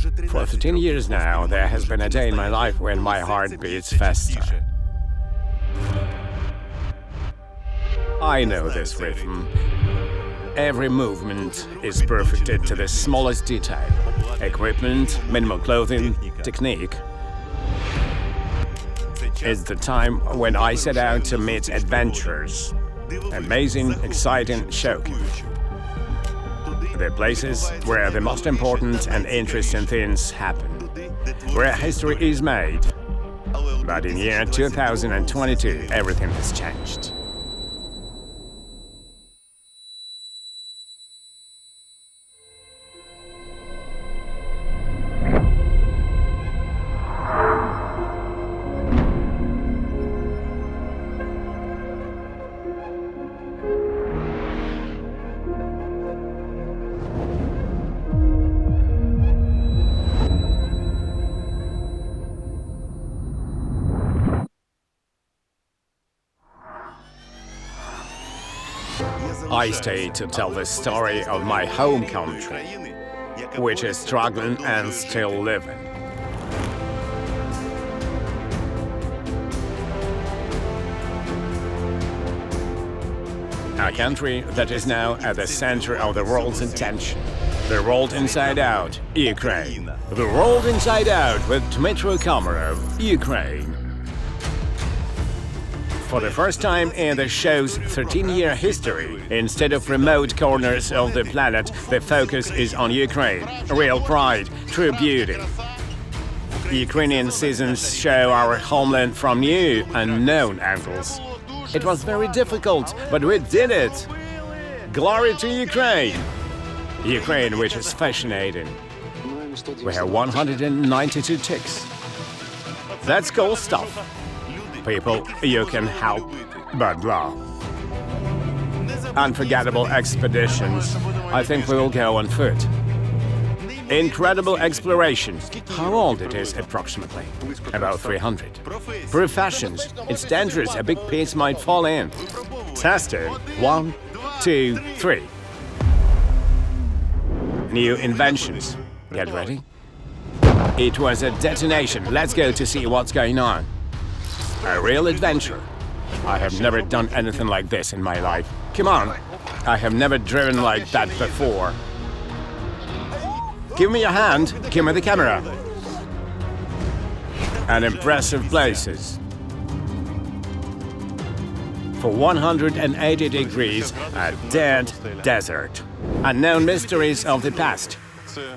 For 13 years now, there has been a day in my life when my heart beats faster. I know this rhythm. Every movement is perfected to the smallest detail. Equipment, minimal clothing, technique. It's the time when I set out to meet adventurers. Amazing, exciting, shocking. The places where the most important and interesting things happen. Where history is made. But in year 2022, everything has changed. I stay to tell the story of my home country, which is struggling and still living. A country that is now at the center of the world's attention. The world inside out, Ukraine. The world inside out with Dmytro Komarov, Ukraine. For the first time in the show's 13-year history, instead of remote corners of the planet, the focus is on Ukraine. Real pride, true beauty. Ukrainian seasons show our homeland from new, unknown angles. It was very difficult, but we did it! Glory to Ukraine! Ukraine, which is fascinating. We have 192 ticks. That's cool stuff. People you can help but love. Unforgettable expeditions. I think we will go on foot. Incredible exploration. How old it is, approximately? About 300. Professions. It's dangerous, a big piece might fall in. Tested. 1, 2, 3. New inventions. Get ready. It was a detonation. Let's go to see what's going on. A real adventure. I have never done anything like this in my life. Come on. I have never driven like that before. Give me a hand. Give me the camera. And impressive places. For 180 degrees, a dead desert. Unknown mysteries of the past.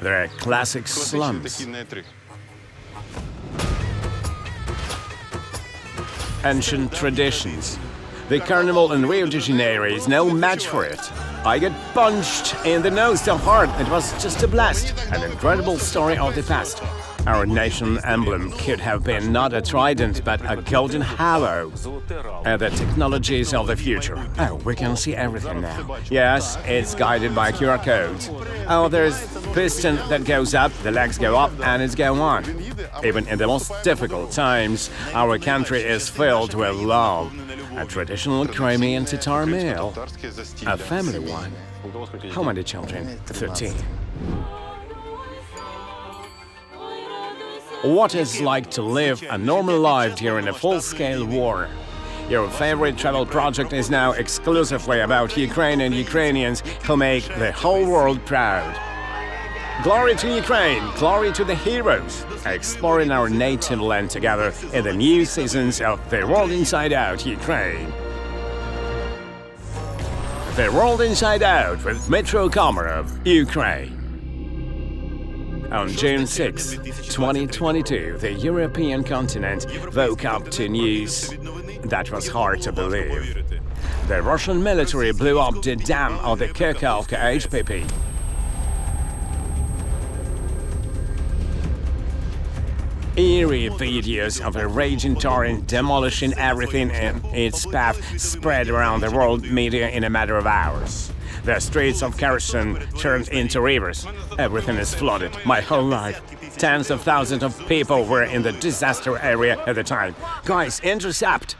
There are classic slums. Ancient traditions. The carnival in Rio de Janeiro is no match for it. I got punched in the nose so hard, it was just a blast. An incredible story of the past. Our nation emblem could have been not a trident, but a golden harrow. And the technologies of the future. Oh, we can see everything now. Yes, it's guided by QR codes. Oh, there's piston that goes up, the legs go up, and it's go on. Even in the most difficult times, our country is filled with love. A traditional Crimean Tatar meal. A family one. How many children? 13. What it's like to live a normal life during a full-scale war. Your favorite travel project is now exclusively about Ukraine and Ukrainians who make the whole world proud. Glory to Ukraine, glory to the heroes, exploring our native land together in the new seasons of The World Inside Out, Ukraine. The World Inside Out with Dmytro Komarov, Ukraine. On June 6, 2022, the European continent woke up to news that was hard to believe. The Russian military blew up the dam of the Kakhovka HPP. Eerie videos of a raging torrent demolishing everything in its path spread around the world media in a matter of hours. The streets of Kherson turned into rivers. Everything is flooded. My whole life. Tens of thousands of people were in the disaster area at the time. Guys, intercept!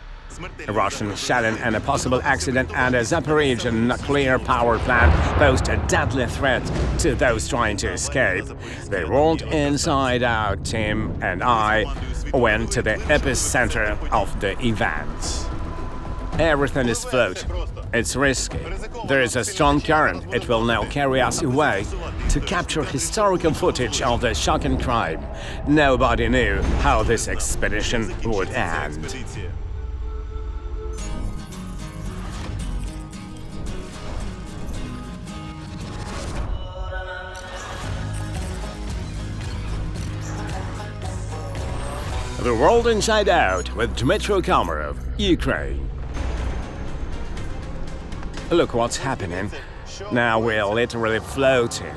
A Russian shelling and a possible accident at a Zaporizhzhia Nuclear Power Plant posed a deadly threat to those trying to escape. The World Inside Out team and I went to the epicenter of the events. Everything is floating. It's risky. There is a strong current. It will now carry us away to capture historical footage of the shocking crime. Nobody knew how this expedition would end. The World Inside Out with Dmytro Komarov, Ukraine. Look what's happening. Now we're literally floating.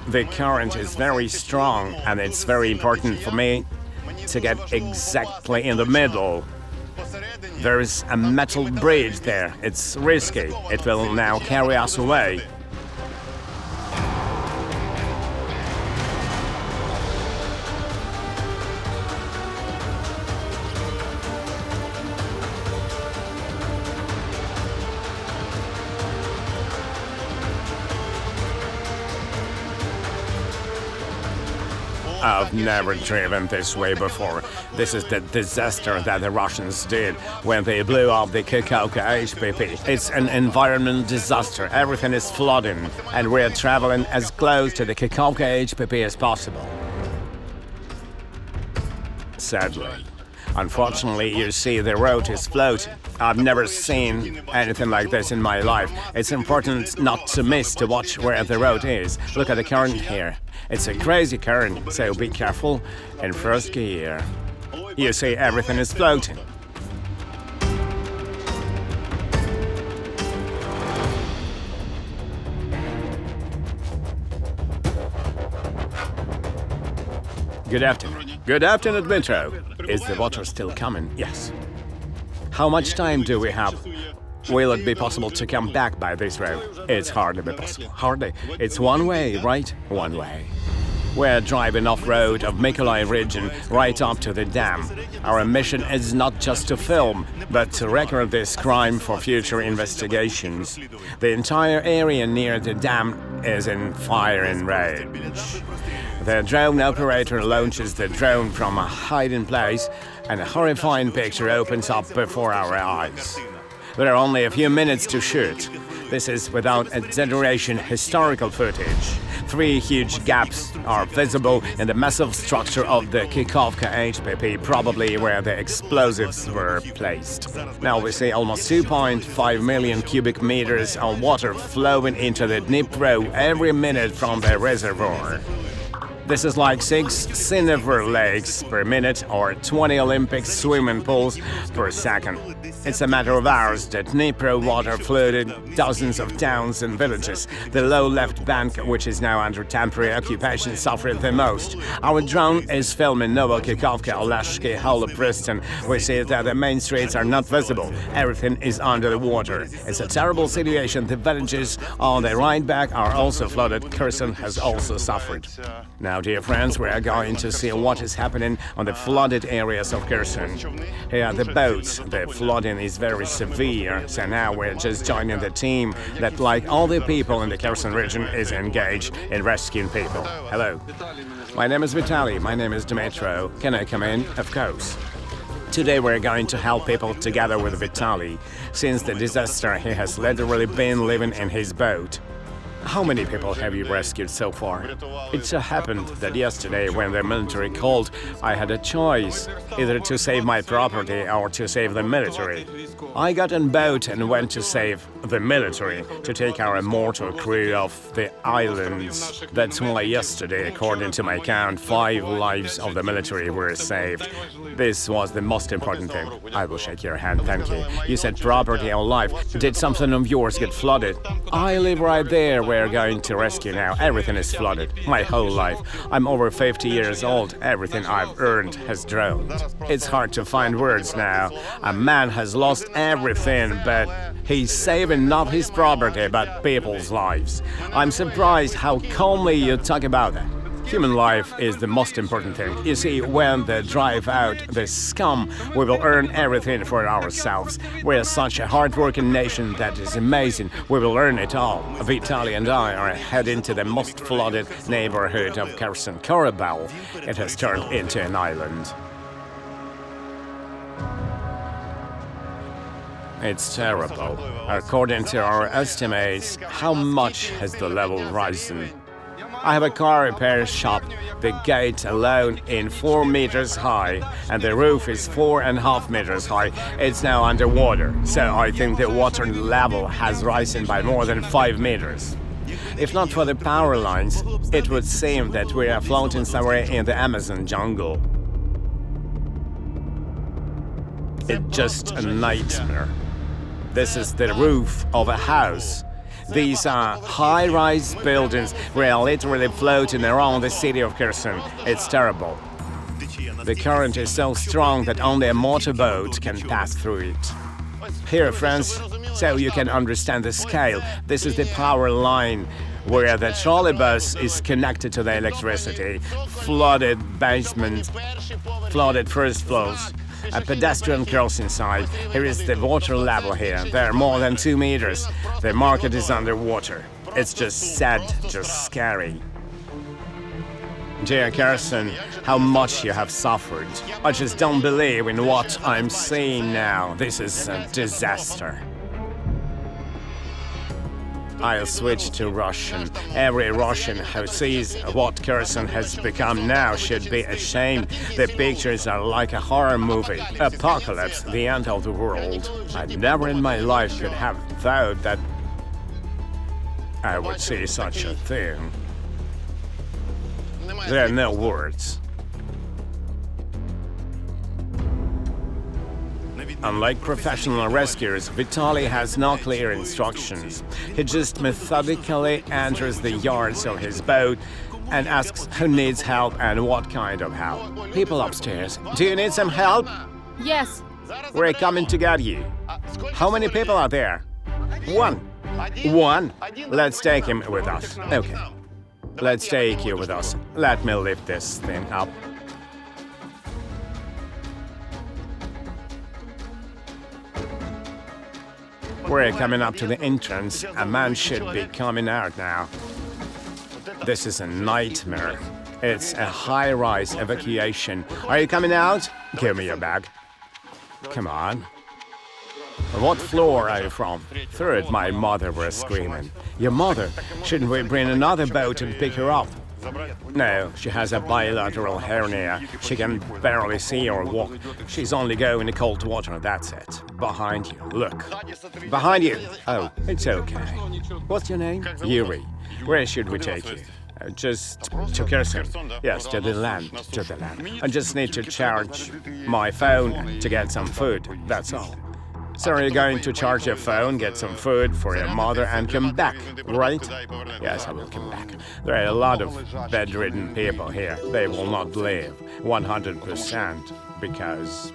The current is very strong, and it's very important for me to get exactly in the middle. There's a metal bridge there. It's risky. It will now carry us away. I've never driven this way before. This is the disaster that the Russians did when they blew up the Kakhovka HPP. It's an environmental disaster. Everything is flooding, and we're traveling as close to the Kakhovka HPP as possible. Sadly. Unfortunately, you see, the road is floating. I've never seen anything like this in my life. It's important not to miss to watch where the road is. Look at the current here. It's a crazy current, so be careful in first gear. You see, everything is floating. Good afternoon. Good afternoon, Dmytro. Is the water still coming? Yes. How much time do we have? Will it be possible to come back by this road? It's hardly possible. Hardly. It's one way, right? One way. We're driving off-road of Mykolaiv region right up to the dam. Our mission is not just to film, but to record this crime for future investigations. The entire area near the dam is in firing range. The drone operator launches the drone from a hiding place, and a horrifying picture opens up before our eyes. There are only a few minutes to shoot. This is, without exaggeration, historical footage. 3 huge gaps are visible in the massive structure of the Kakhovka HPP, probably where the explosives were placed. Now we see almost 2.5 million cubic meters of water flowing into the Dnipro every minute from the reservoir. This is like 6 Cinnabar lakes per minute or 20 Olympic swimming pools per second. It's a matter of hours that Dnipro water flooded dozens of towns and villages. The low left bank, which is now under temporary occupation, suffered the most. Our drone is filming Kakhovka, Oleshki, Holopriston. We see that the main streets are not visible. Everything is under the water. It's a terrible situation. The villages on the right bank are also flooded. Kherson has also suffered. Now, dear friends, we are going to see what is happening on the flooded areas of Kherson. Here are the boats. The flooding is very severe, so now we're just joining the team that, like all the people in the Kherson region, is engaged in rescuing people. Hello. My name is Vitaly. My name is Dmytro. Can I come in? Of course. Today we're going to help people together with Vitaly. Since the disaster, he has literally been living in his boat. How many people have you rescued so far? It so happened that yesterday, when the military called, I had a choice, either to save my property or to save the military. I got on boat and went to save the military, to take our mortal crew off the islands. That's why yesterday, according to my count, 5 lives of the military were saved. This was the most important thing. I will shake your hand, thank you. You said property or life. Did something of yours get flooded? I live right there. We're going to rescue now. Everything is flooded. My whole life. I'm over 50 years old. Everything I've earned has drowned. It's hard to find words now. A man has lost everything, but he's saving not his property, but people's lives. I'm surprised how calmly you talk about that. Human life is the most important thing. You see, when they drive out the scum, we will earn everything for ourselves. We're such a hard-working nation that is amazing. We will earn it all. Vitaly and I are heading to the most flooded neighborhood of Kherson, Korabel. It has turned into an island. It's terrible. According to our estimates, how much has the level risen? I have a car repair shop. The gate alone is 4 meters high, and the roof is 4.5 meters high. It's now underwater, so I think the water level has risen by more than 5 meters. If not for the power lines, it would seem that we are floating somewhere in the Amazon jungle. It's just a nightmare. This is the roof of a house. These are high-rise buildings. We are literally floating around the city of Kherson. It's terrible. The current is so strong that only a motorboat can pass through it. Here, friends, so you can understand the scale, this is the power line where the trolleybus is connected to the electricity. Flooded basement, flooded first floors. A pedestrian crossing side. Here is the water level here. There are more than 2 meters. The market is underwater. It's just sad, just scary. Dear Kherson, how much you have suffered. I just don't believe in what I'm seeing now. This is a disaster. I'll switch to Russian. Every Russian who sees what Kherson has become now should be ashamed. The pictures are like a horror movie. Apocalypse, the end of the world. I never in my life could have thought that I would see such a thing. There are no words. Unlike professional rescuers, Vitaly has no clear instructions. He just methodically enters the yards of his boat and asks who needs help and what kind of help. People upstairs, do you need some help? Yes. We're coming to get you. How many people are there? One. One? Let's take him with us. Okay. Let's take you with us. Let me lift this thing up. We're coming up to the entrance. A man should be coming out now. This is a nightmare. It's a high-rise evacuation. Are you coming out? Give me your bag. Come on. What floor are you from? Third, my mother was screaming. Your mother? Shouldn't we bring another boat and pick her up? No, she has a bilateral hernia. She can barely see or walk. She's only going to cold water, that's it. Behind you, look. Behind you! Oh, it's okay. What's your name? Yuri. Where should we take you? Just to Kherson. Yes, to the land, I just need to charge my phone to get some food, that's all. So you're going to charge your phone, get some food for your mother, and come back, right? Yes, I will come back. There are a lot of bedridden people here. They will not live 100% because...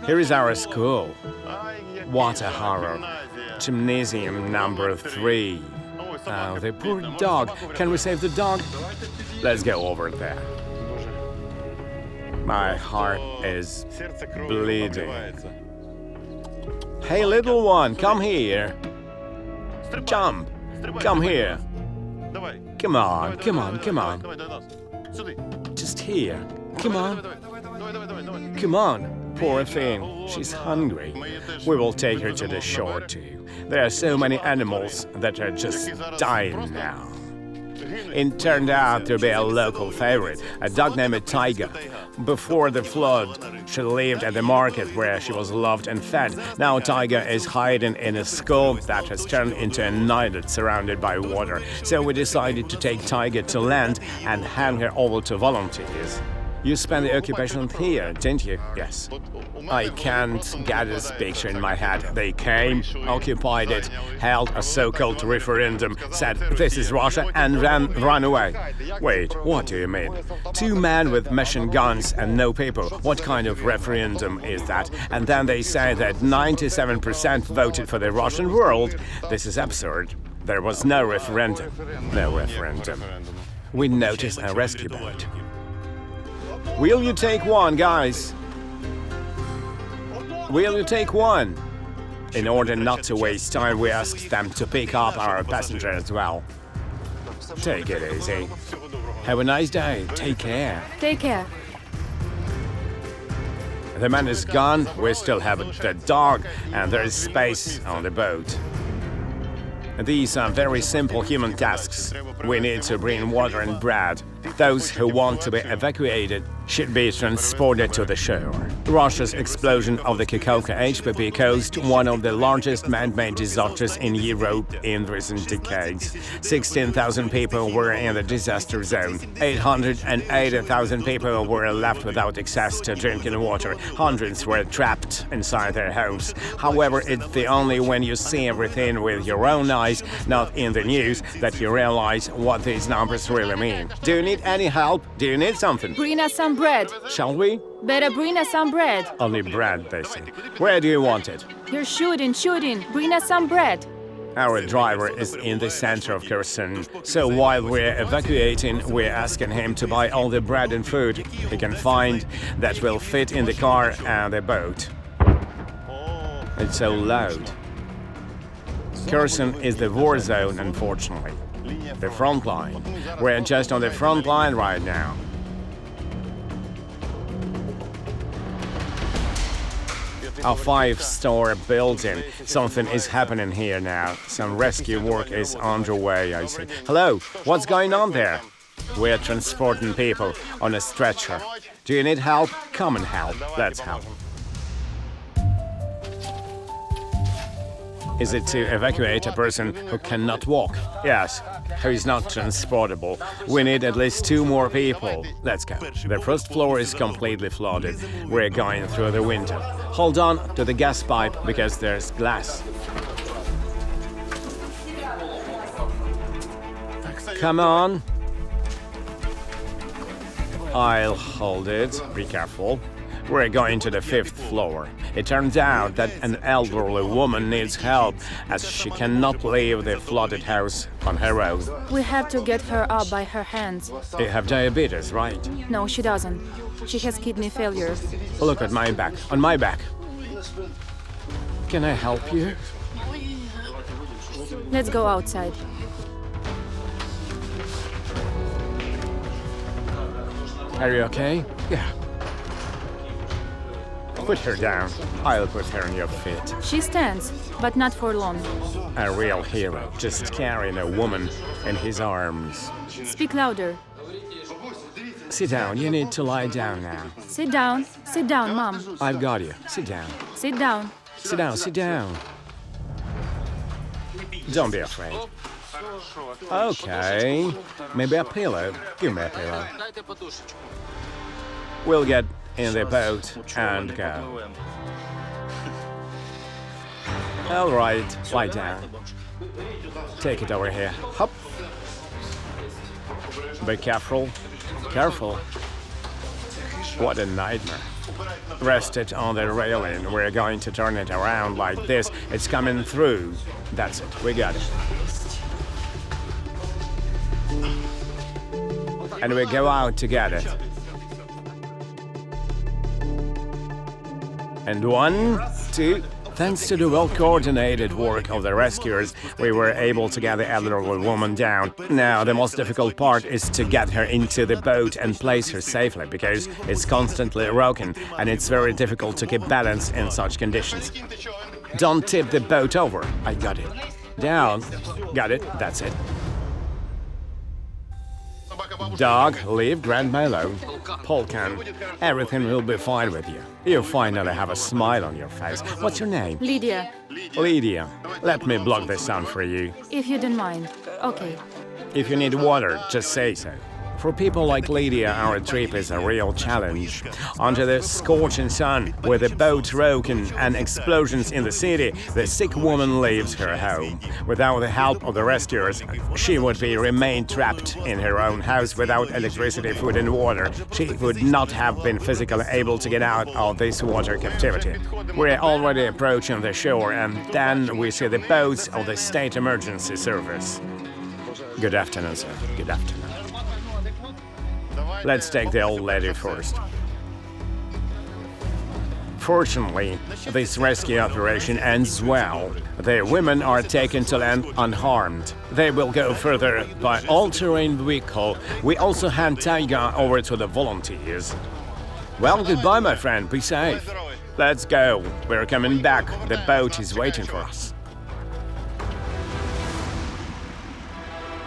Here is our school. What a horror. Gymnasium number 3. Oh, the poor dog. Can we save the dog? Let's go over there. My heart is bleeding. Hey, little one, come here. Jump. Come here. Come on, come on, come on. Just here. Come on. Come on. Poor thing. She's hungry. We will take her to the shore too. There are so many animals that are just dying now. It turned out to be a local favorite, a dog named Tiger. Before the flood, she lived at the market where she was loved and fed. Now Tiger is hiding in a school that has turned into an island surrounded by water. So we decided to take Tiger to land and hand her over to volunteers. You spent the occupation here, didn't you? Yes. I can't get this picture in my head. They came, occupied it, held a so-called referendum, said this is Russia, and ran away. Wait, what do you mean? 2 men with machine guns and no people. What kind of referendum is that? And then they say that 97% voted for the Russian world. This is absurd. There was no referendum. No referendum. We noticed a rescue boat. Will you take one, guys? Will you take one? In order not to waste time, we asked them to pick up our passenger as well. Take it easy. Have a nice day. Take care. Take care. The man is gone. We still have the dog, and there is space on the boat. These are very simple human tasks. We need to bring water and bread. Those who want to be evacuated should be transported to the shore. Russia's explosion of the Kakhovka HPP caused one of the largest man-made disasters in Europe in recent decades. 16,000 people were in the disaster zone. 880,000 people were left without access to drinking water. Hundreds were trapped inside their homes. However, it's the only when you see everything with your own eyes, not in the news, that you realize what these numbers really mean. Do you need any help? Do you need something? Bring us some bread. Shall we? Better bring us some bread. Only bread, they say. Where do you want it? You're shooting. Bring us some bread. Our driver is in the center of Kherson, so while we're evacuating, we're asking him to buy all the bread and food he can find that will fit in the car and the boat. It's so loud. Kherson is the war zone, unfortunately. The front line. We're just on the front line right now. A five-star building. Something is happening here now. Some rescue work is underway, I see. Hello, what's going on there? We're transporting people on a stretcher. Do you need help? Come and help. Let's help. Is it to evacuate a person who cannot walk? Yes, who is not transportable. We need at least 2 more people. Let's go. The first floor is completely flooded. We're going through the window. Hold on to the gas pipe because there's glass. Come on. I'll hold it. Be careful. We're going to the 5th floor. It turns out that an elderly woman needs help as she cannot leave the flooded house on her own. We have to get her up by her hands. You have diabetes, right? No, she doesn't. She has kidney failure. Look at my back. On my back. Can I help you? Let's go outside. Are you okay? Yeah. Put her down. I'll put her on your feet. She stands, but not for long. A real hero, just carrying a woman in his arms. Speak louder. Sit down. You need to lie down now. Sit down, Mom. I've got you. Sit down. Sit down. Sit down, sit down. Don't be afraid. Okay. Maybe a pillow. Give me a pillow. We'll get in the boat and go. All right, lie down. Take it over here. Hop. Be careful. Careful. What a nightmare. Rest it on the railing. We're going to turn it around like this. It's coming through. That's it. We got it. And we go out to get it. And 1, 2. Thanks to the well-coordinated work of the rescuers, we were able to get the elderly woman down. Now, the most difficult part is to get her into the boat and place her safely, because it's constantly rocking, and it's very difficult to keep balance in such conditions. Don't tip the boat over. I got it. Down. Got it. That's it. Dog, leave Grandma alone. Polkan, everything will be fine with you. You finally have a smile on your face. What's your name? Lydia. Lydia. Let me block the sun for you. If you don't mind. Okay. If you need water, just say so. For people like Lydia, our trip is a real challenge. Under the scorching sun, with the boat broken and explosions in the city, the sick woman leaves her home. Without the help of the rescuers, she would be remain trapped in her own house without electricity, food and water. She would not have been physically able to get out of this water captivity. We're already approaching the shore, and then we see the boats of the State Emergency Service. Good afternoon, sir. Good afternoon. Let's take the old lady first. Fortunately, this rescue operation ends well. The women are taken to land unharmed. They will go further by all-terrain vehicle. We also hand Taiga over to the volunteers. Well, goodbye, my friend. Be safe. Let's go. We're coming back. The boat is waiting for us.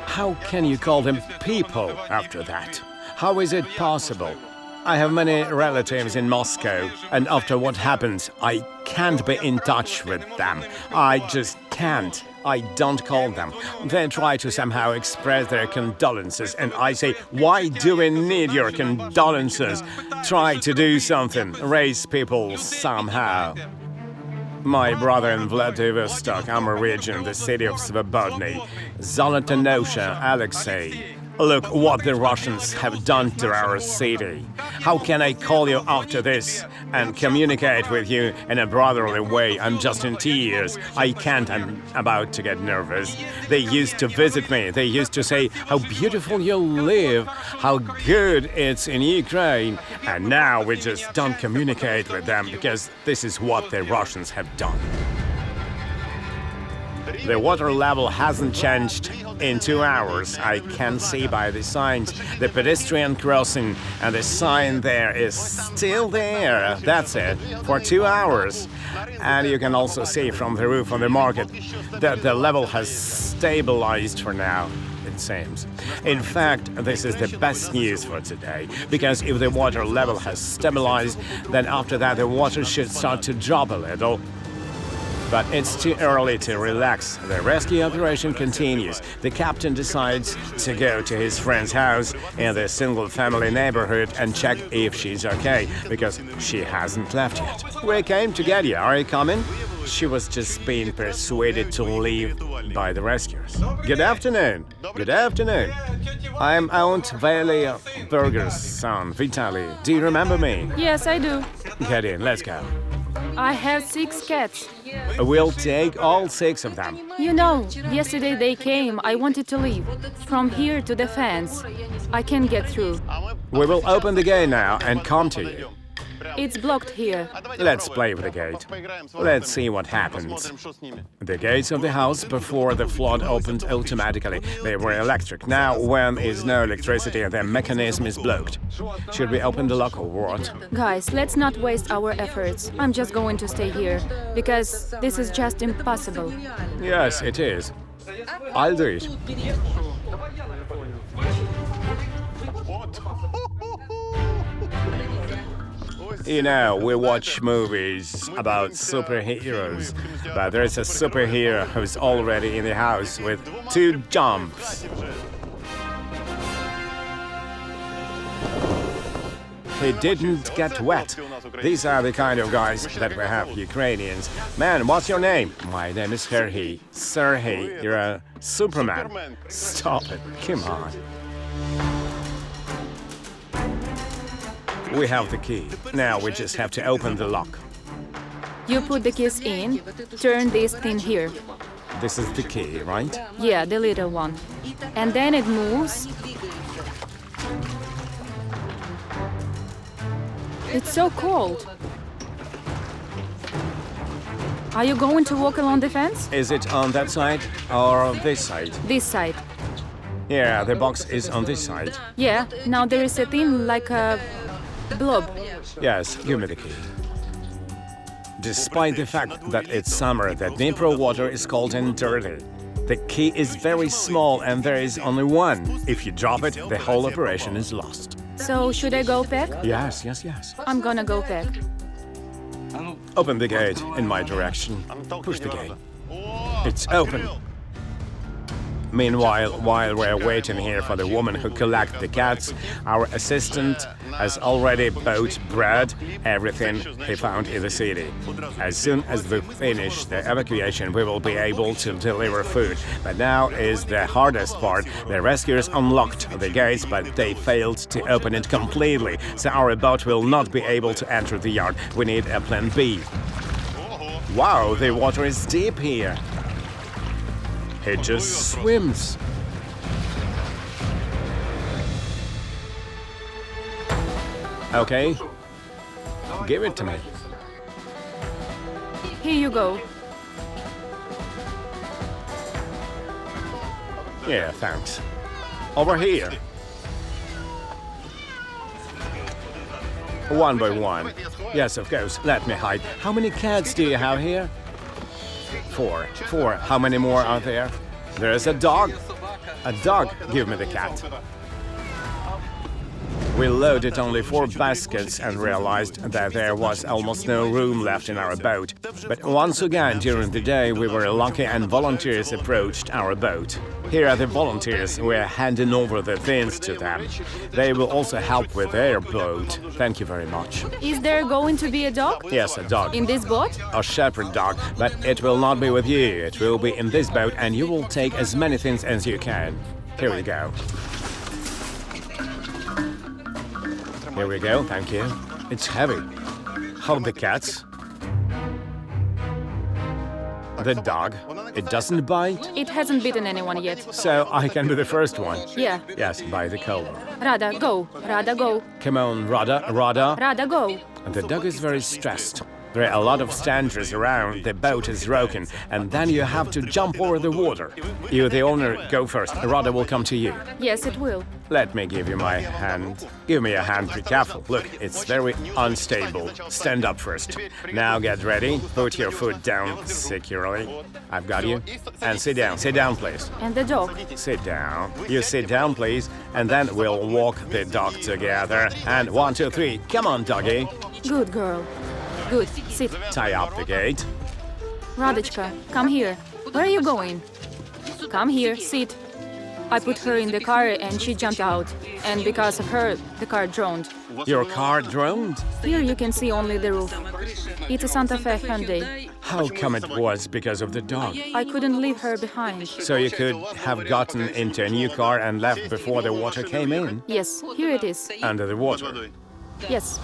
How can you call them people after that? How is it possible? I have many relatives in Moscow, and after what happened, I can't be in touch with them. I just can't. I don't call them. They try to somehow express their condolences, and I say, why do we need your condolences? Try to do something, raise people somehow. My brother in Vladivostok, Amur region, the city of Svobodny, Zolotonosha, Alexei. Look what the Russians have done to our city. How can I call you after this and communicate with you in a brotherly way? I'm just in tears. I can't. I'm about to get nervous. They used to visit me. They used to say how beautiful you live, how good it's in Ukraine. And now we just don't communicate with them because this is what the Russians have done. The water level hasn't changed in 2 hours. I can see by the signs. The pedestrian crossing and the sign there is still there. That's it, for 2 hours. And you can also see from the roof on the market that the level has stabilized for now, it seems. In fact, this is the best news for today, because if the water level has stabilized, then after that the water should start to drop a little. But it's too early to relax. The rescue operation continues. The captain decides to go to his friend's house in the single-family neighborhood and check if she's okay, because she hasn't left yet. We came to get you. Are you coming? She was just being persuaded to leave by the rescuers. Good afternoon. Good afternoon. I'm Aunt Valia Berger's son, Vitaly. Do you remember me? Yes, I do. Get in. Let's go. I have 6 cats. We'll take all 6 of them. You know, yesterday they came. I wanted to leave. From here to the fence. I can't get through. We will open the gate now and come to you. It's blocked here. Let's play with the gate. Let's see what happens. The gates of the house before the flood opened automatically. They were electric. Now, when is no electricity, the mechanism is blocked. Should we open the lock or what? Guys, let's not waste our efforts. I'm just going to stay here, because this is just impossible. Yes, it is. I'll do it. You know, we watch movies about superheroes, but there's a superhero who's already in the house with 2 jumps. He didn't get wet. These are the kind of guys that we have, Ukrainians. Man, what's your name? My name is Serhiy. Serhiy, you're a Superman. Stop it, come on. We have the key. Now we just have to open the lock. You put the keys in, turn this thing here. This is the key, right? Yeah, the little one. And then it moves. It's so cold. Are you going to walk along the fence? Is it on that side or on this side? This side. Yeah, the box is on this side. Yeah, now there is a thing like a blob. Yes, give me the key. Despite the fact that it's summer, the Dnipro water is cold and dirty. The key is very small and there is only one. If you drop it, the whole operation is lost. So, should I go back? Yes. I'm gonna go back. Open the gate in my direction. Push the gate. It's open. Meanwhile, while we're waiting here for the woman who collects the cats, our assistant has already bought bread, everything he found in the city. As soon as we finish the evacuation, we will be able to deliver food. But now is the hardest part. The rescuers unlocked the gates, but they failed to open it completely, so our boat will not be able to enter the yard. We need a plan B. Wow, the water is deep here. It just swims. Okay, give it to me. Here you go. Yeah, thanks. Over here. One by one. Yes, of course. Let me hide. How many cats do you have here? Four. Four. How many more are there? There's a dog. A dog. Give me the cat. We loaded only 4 baskets and realized that there was almost no room left in our boat. But once again, during the day, we were lucky and volunteers approached our boat. Here are the volunteers. We're handing over the things to them. They will also help with their boat. Thank you very much. Is there going to be a dog? Yes, a dog. In this boat? A shepherd dog, but it will not be with you. It will be in this boat, and you will take as many things as you can. Here we go. Here we go, thank you. It's heavy. Hold the cats. The dog. It doesn't bite? It hasn't bitten anyone yet. So I can be the first one. Yeah. Yes, by the collar. Rada, go. Rada, go. Come on, Rada, Rada. Rada, go. The dog is very stressed. There are a lot of strangers around, the boat is rocking, and then you have to jump over the water. You, the owner, go first. Rada will come to you. Yes, it will. Let me give you my hand. Give me a hand, be careful. Look, it's very unstable. Stand up first. Now get ready. Put your foot down securely. I've got you. And sit down. Sit down, please. And the dog. Sit down. You sit down, please. And then we'll walk the dog together. And 1, 2, 3. Come on, doggy. Good girl. Good. Sit. Tie up the gate. Radechka, come here. Where are you going? Come here. Sit. I put her in the car and she jumped out. And because of her, the car droned. Your car droned? Here you can see only the roof. It's a Santa Fe Hyundai. How come it was because of the dog? I couldn't leave her behind. So you could have gotten into a new car and left before the water came in? Yes, here it is. Under the water? Yes.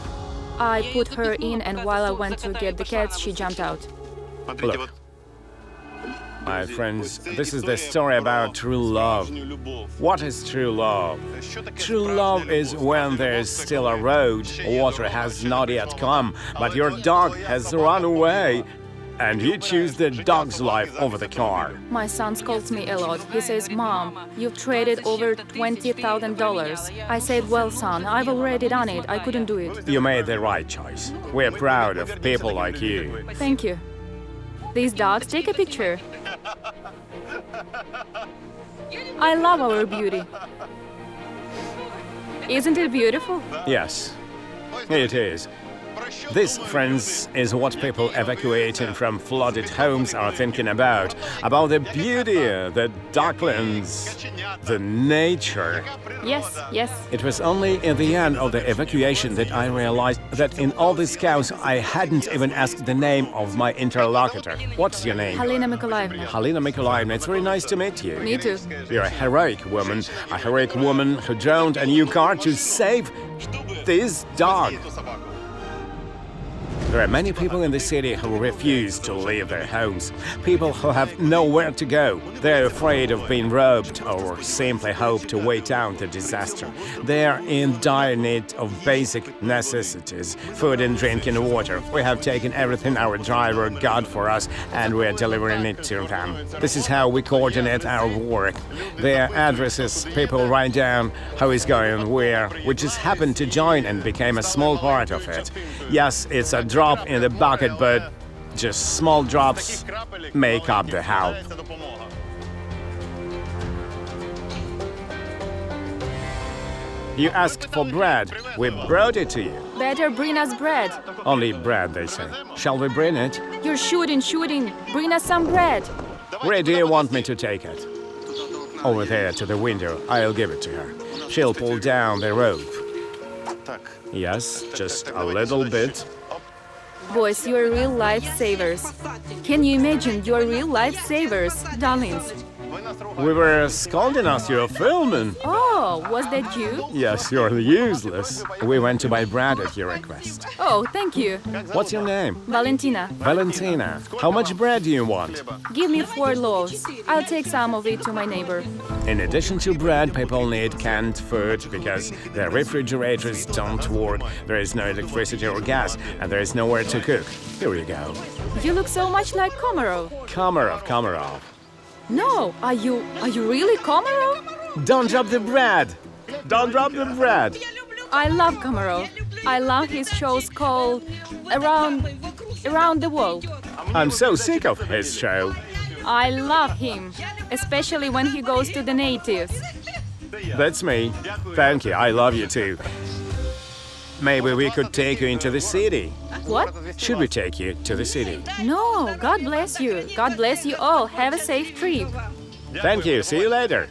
I put her in and while I went to get the cats, she jumped out. Look. My friends, this is the story about true love. What is true love? True love is when there's still a road, water has not yet come, but your dog has run away, and you choose the dog's life over the car. My son scolds me a lot. He says, Mom, you've traded over $20,000. I said, well, son, I've already done it. I couldn't do it. You made the right choice. We're proud of people like you. Thank you. These dogs, take a picture. I love our beauty. Isn't it beautiful? Yes, it is. This, friends, is what people evacuating from flooded homes are thinking about the beauty, the docklands, the nature. Yes, yes. It was only in the end of the evacuation that I realized that in all these cows I hadn't even asked the name of my interlocutor. What's your name? Halina Mykolaievna. Halina Mykolaievna, it's very nice to meet you. Me too. You're a heroic woman who drowned a new car to save this dog. There are many people in the city who refuse to leave their homes, people who have nowhere to go. They're afraid of being robbed or simply hope to wait out the disaster. They are in dire need of basic necessities, food and drinking water. We have taken everything our driver got for us and we're delivering it to them. This is how we coordinate our work. Their addresses, people write down how it's going where. We just happened to join and became a small part of it. Yes, it's a drop in the bucket, but just small drops make up the help. You asked for bread. We brought it to you. Better bring us bread. Only bread, they say. Shall we bring it? You're shooting. Bring us some bread. Where do you want me to take it? over there to the window. I'll give it to her. She'll pull down the rope. Yes, just a little bit. Boys, you're real lifesavers. Can you imagine you're real lifesavers, darlings? We were scolding us, you're filming. Oh, was that you? Yes, you're useless. We went to buy bread at your request. Oh, thank you. What's your name? Valentina, Valentina. How much bread do you want? give me 4 loaves. I'll take some of it to my neighbor. In addition to bread, people need canned food because their refrigerators don't work, there is no electricity or gas, and there is nowhere to cook. Here you go. You look so much like Komarov. Komarov. No, are you really Komarov? Don't drop the bread! Don't drop the bread! I love Komarov. I love his shows called Around the World. I'm so sick of his show. I love him, especially when he goes to the natives. That's me. Thank you, I love you too. Maybe we could take you into the city. What? Should we take you to the city? No, God bless you. God bless you all. Have a safe trip. Thank you, see you later.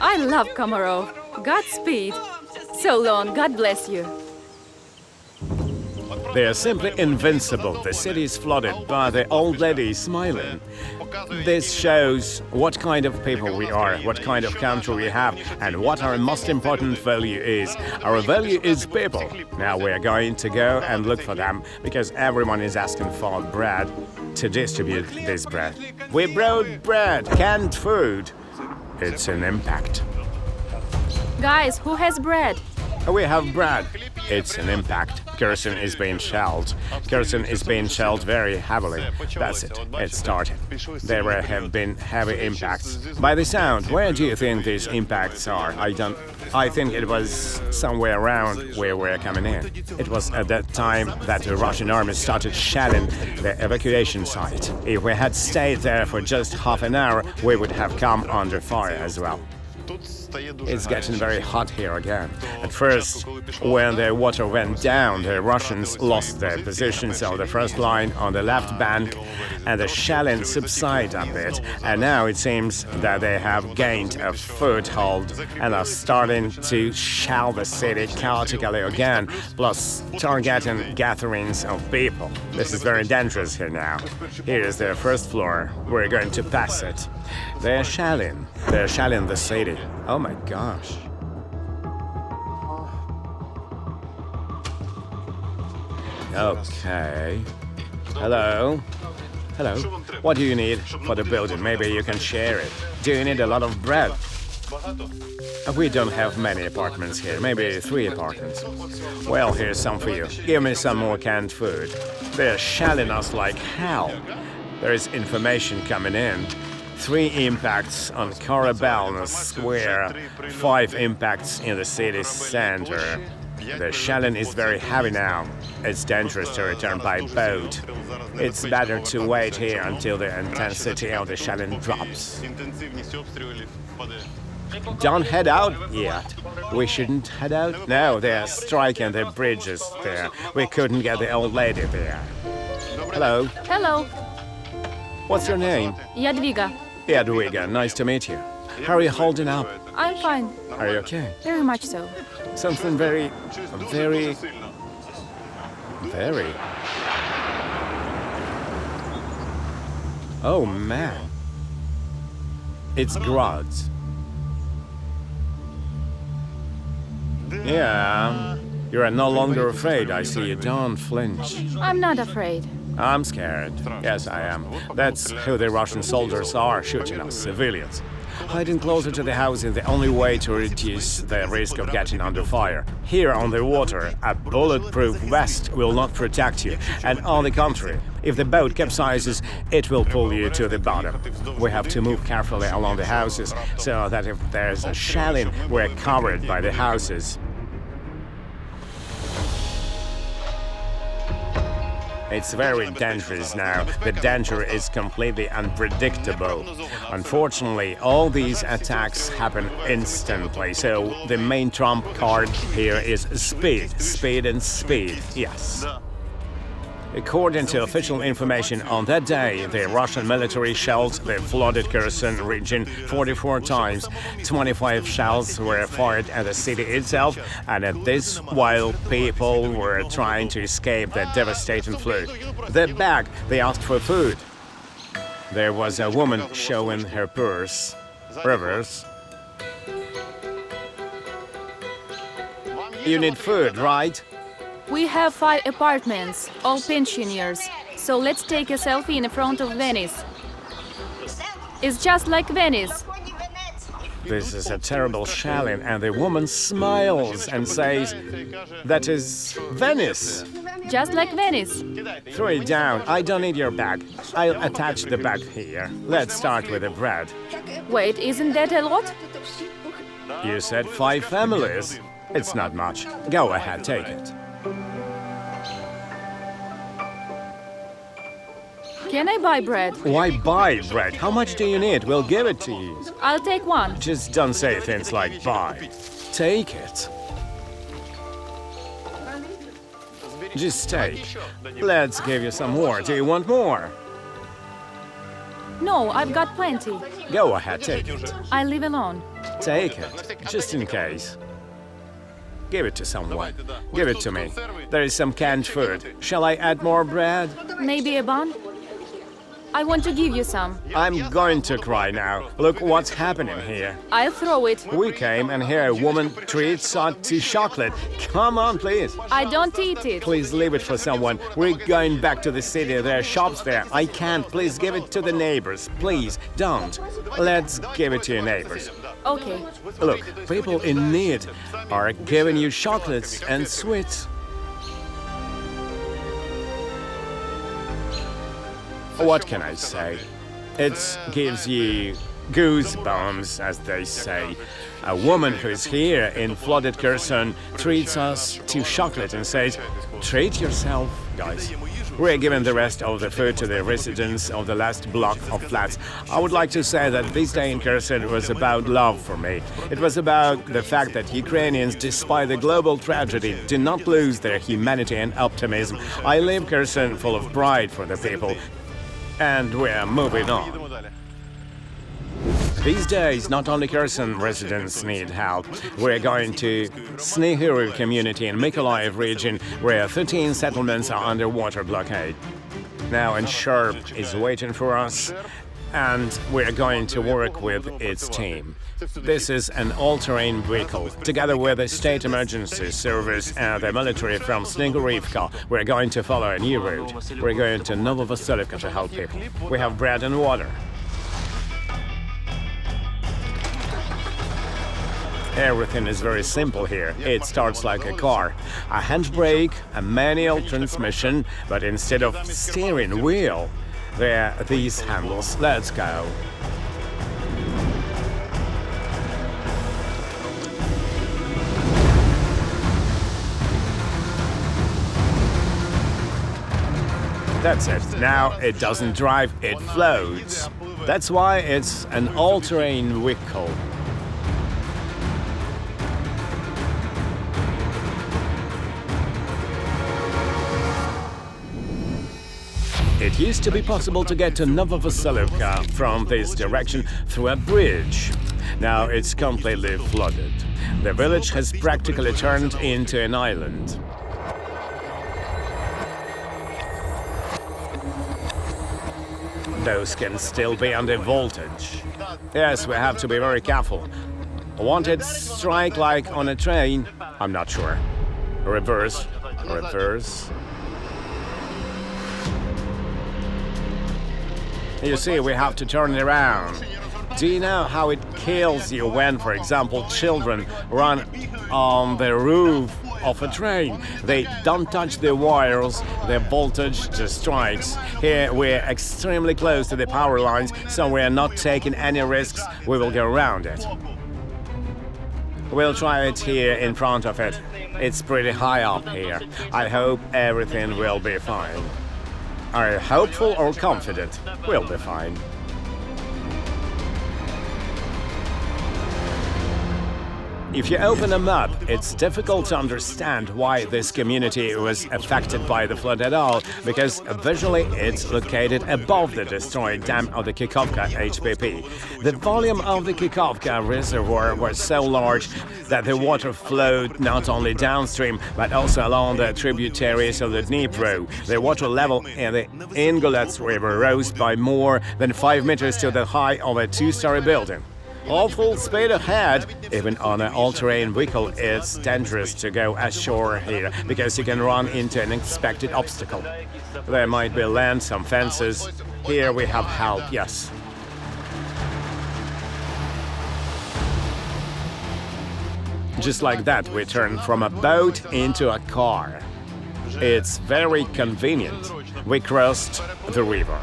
I love Komarov. Godspeed. So long. God bless you. They are simply invincible. The city is flooded, but the old lady is smiling. This shows what kind of people we are, what kind of country we have, and what our most important value is. Our value is people. Now we are going to go and look for them, because everyone is asking for bread to distribute this bread. We brought bread, canned food. It's an impact. Guys, who has bread? We have bread. It's an impact. Kherson is being shelled. Kherson is being shelled very heavily. That's it. It started. There have been heavy impacts. By the sound, where do you think these impacts are? I think it was somewhere around where we're coming in. It was at that time that the Russian army started shelling the evacuation site. If we had stayed there for just half an hour, we would have come under fire as well. It's getting very hot here again. At first, when the water went down, the Russians lost their positions on the first line on the left bank, and the shelling subsided a bit. And now it seems that they have gained a foothold and are starting to shell the city chaotically again, plus targeting gatherings of people. This is very dangerous here now. Here is the first floor. We're going to pass it. They're shelling. They're shelling the city. Oh my gosh. Okay. Hello? Hello. What do you need for the building? Maybe you can share it. Do you need a lot of bread? We don't have many apartments here. Maybe 3 apartments. Well, here's some for you. Give me some more canned food. They're shelling us like hell. There is information coming in. 3 impacts on Karabelna Square, 5 impacts in the city center. The shelling is very heavy now. It's dangerous to return by boat. It's better to wait here until the intensity of the shelling drops. Don't head out yet. We shouldn't head out? No, they're striking the bridges there. We couldn't get the old lady there. Hello. Hello. What's your name? Jadwiga. Jadwiga, nice to meet you. How are you holding up? I'm fine. Are you okay? Very much so. Something very... Oh, man. It's Grods. Yeah. You are no longer afraid. I see you don't flinch. I'm not afraid. I'm scared. Yes, I am. That's who the Russian soldiers are, shooting us, civilians. Hiding closer to the house is the only way to reduce the risk of getting under fire. Here on the water, a bulletproof vest will not protect you, and on the contrary, if the boat capsizes, it will pull you to the bottom. We have to move carefully along the houses, so that if there's a shelling, we're covered by the houses. It's very dangerous now. The danger is completely unpredictable. Unfortunately, all these attacks happen instantly, so the main trump card here is speed. Speed and speed, yes. According to official information, on that day, the Russian military shelled the flooded Kherson region 44 times. 25 shells were fired at the city itself, and at this while people were trying to escape the devastating flood. They're back. They asked for food. There was a woman showing her purse. Reverse. You need food, right? We have 5 apartments, all pensioners. So let's take a selfie in front of Venice. It's just like Venice. This is a terrible shelling, and the woman smiles and says, "That is Venice." Just like Venice. Throw it down. I don't need your bag. I'll attach the bag here. Let's start with the bread. Wait, isn't that a lot? You said 5 families. It's not much. Go ahead, take it. Can I buy bread? Why buy bread? How much do you need? We'll give it to you. I'll take one. Just don't say things like buy. Take it. Just take. Let's give you some more. Do you want more? No, I've got plenty. Go ahead, take it. I live alone. Take it, just in case. Give it to someone. Give it to me. There is some canned food. Shall I add more bread? Maybe a bun? I want to give you some. I'm going to cry now. Look what's happening here. I'll throw it. We came and here a woman treats us to chocolate. Come on, please. I don't eat it. Please leave it for someone. We're going back to the city. There are shops there. I can't. Please give it to the neighbors. Please, don't. Let's give it to your neighbors. Okay. Look, people in need are giving you chocolates and sweets. What can I say? It gives you goosebumps, as they say. A woman who's here in flooded Kherson treats us to chocolate and says, "Treat yourself, guys." We're giving the rest of the food to the residents of the last block of flats. I would like to say that this day in Kherson was about love for me. It was about the fact that Ukrainians, despite the global tragedy, did not lose their humanity and optimism. I leave Kherson full of pride for the people. And we're moving on. These days, not only Kherson residents need help. We're going to Snihuru community in Mykolaiv region, where 13 settlements are under water blockade. Now, Sharp is waiting for us, and we're going to work with its team. This is an all-terrain vehicle. Together with the State Emergency Service and the military from Snihurivka, we're going to follow a new route. We're going to Novovasilivka to help people. We have bread and water. Everything is very simple here. It starts like a car. A handbrake, a manual transmission, but instead of steering wheel, there are these handles. Let's go. That's it. Now it doesn't drive, it floats. That's why it's an all-terrain vehicle. It used to be possible to get to Novovasilivka from this direction through a bridge. Now it's completely flooded. The village has practically turned into an island. Those can still be under voltage. Yes, we have to be very careful. Won't it strike like on a train? I'm not sure. Reverse. Reverse. You see, we have to turn it around. Do you know how it kills you when, for example, children run on the roof of a train? They don't touch the wires, the voltage just strikes. Here we're extremely close to the power lines, so we're not taking any risks. We will go around it. We'll try it here in front of it. It's pretty high up here. I hope everything will be fine. Are you hopeful or confident? We'll be fine. If you open a map, it's difficult to understand why this community was affected by the flood at all, because visually it's located above the destroyed dam of the Kakhovka HPP. The volume of the Kakhovka Reservoir was so large that the water flowed not only downstream, but also along the tributaries of the Dnipro. The water level in the Ingolets River rose by more than 5 meters to the height of a two-story building. All full speed ahead. Even on an all-terrain vehicle, it's dangerous to go ashore here because you can run into an unexpected obstacle. There might be land, some fences. Here we have help, yes. Just like that, we turn from a boat into a car. It's very convenient. We crossed the river.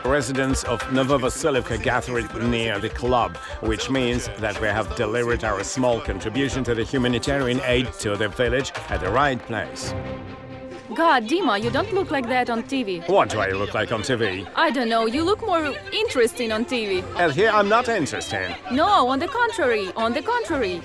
Residents of Novovasilievka gathered near the club, which means that we have delivered our small contribution to the humanitarian aid to the village at the right place. God, Dima, you don't look like that on TV. What do I look like on TV? I don't know, you look more interesting on TV. And here I'm not interested. No, on the contrary, on the contrary.